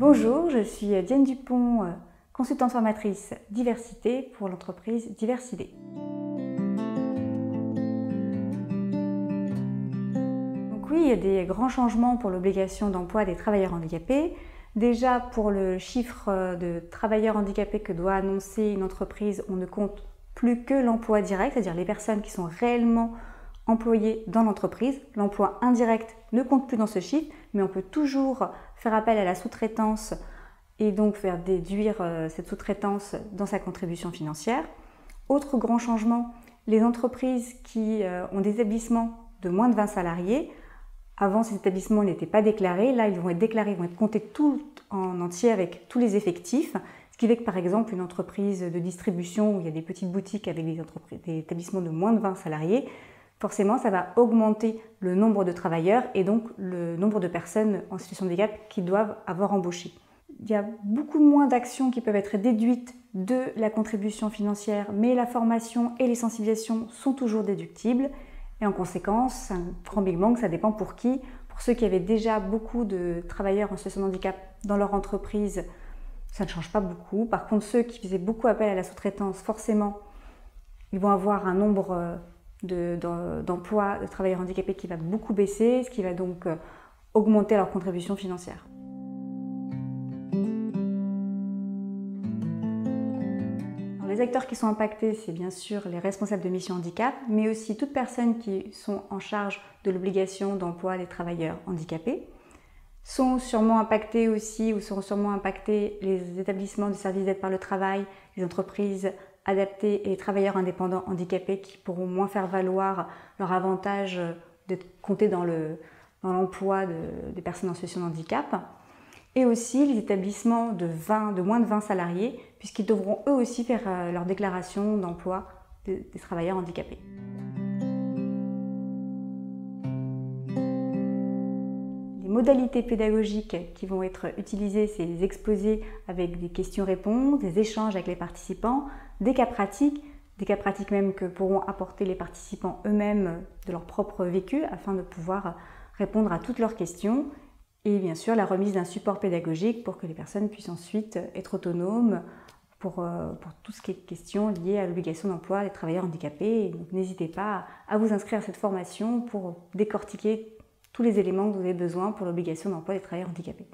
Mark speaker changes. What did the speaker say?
Speaker 1: Bonjour, je suis Diane Dupont, consultante formatrice diversité pour l'entreprise Diversidé. Donc oui, il y a des grands changements pour l'obligation d'emploi des travailleurs handicapés. Déjà, pour le chiffre de travailleurs handicapés que doit annoncer une entreprise, on ne compte plus que l'emploi direct, c'est-à-dire les personnes qui sont réellement employés dans l'entreprise. L'emploi indirect ne compte plus dans ce chiffre, mais on peut toujours faire appel à la sous-traitance et donc faire déduire cette sous-traitance dans sa contribution financière. Autre grand changement, les entreprises qui ont des établissements de moins de 20 salariés, avant ces établissements n'étaient pas déclarés, là ils vont être déclarés, ils vont être comptés tout en entier avec tous les effectifs, ce qui fait que par exemple une entreprise de distribution où il y a des petites boutiques avec des établissements de moins de 20 salariés, forcément, ça va augmenter le nombre de travailleurs et donc le nombre de personnes en situation de handicap qui doivent avoir embauché. Il y a beaucoup moins d'actions qui peuvent être déduites de la contribution financière, mais la formation et les sensibilisations sont toujours déductibles. Et en conséquence, un grand big bang, ça dépend pour qui. Pour ceux qui avaient déjà beaucoup de travailleurs en situation de handicap dans leur entreprise, ça ne change pas beaucoup. Par contre, ceux qui faisaient beaucoup appel à la sous-traitance, forcément, ils vont avoir un nombre d'emplois de travailleurs handicapés qui va beaucoup baisser, ce qui va donc augmenter leur contribution financière. Alors, les acteurs qui sont impactés, c'est bien sûr les responsables de mission handicap, mais aussi toutes personnes qui sont en charge de l'obligation d'emploi des travailleurs handicapés. Sont sûrement impactés aussi ou seront sûrement impactés les établissements de services d'aide par le travail, les entreprises adaptés et les travailleurs indépendants handicapés qui pourront moins faire valoir leur avantage d'être comptés dans l'emploi des personnes en situation de handicap. Et aussi les établissements de moins de 20 salariés, puisqu'ils devront eux aussi faire leur déclaration d'emploi des travailleurs handicapés. Les modalités pédagogiques qui vont être utilisées, c'est les exposés avec des questions-réponses, des échanges avec les participants, des cas pratiques même que pourront apporter les participants eux-mêmes de leur propre vécu afin de pouvoir répondre à toutes leurs questions. Et bien sûr, la remise d'un support pédagogique pour que les personnes puissent ensuite être autonomes pour tout ce qui est question liée à l'obligation d'emploi des travailleurs handicapés. Et donc n'hésitez pas à vous inscrire à cette formation pour décortiquer tous les éléments que vous avez besoin pour l'obligation d'emploi des travailleurs handicapés.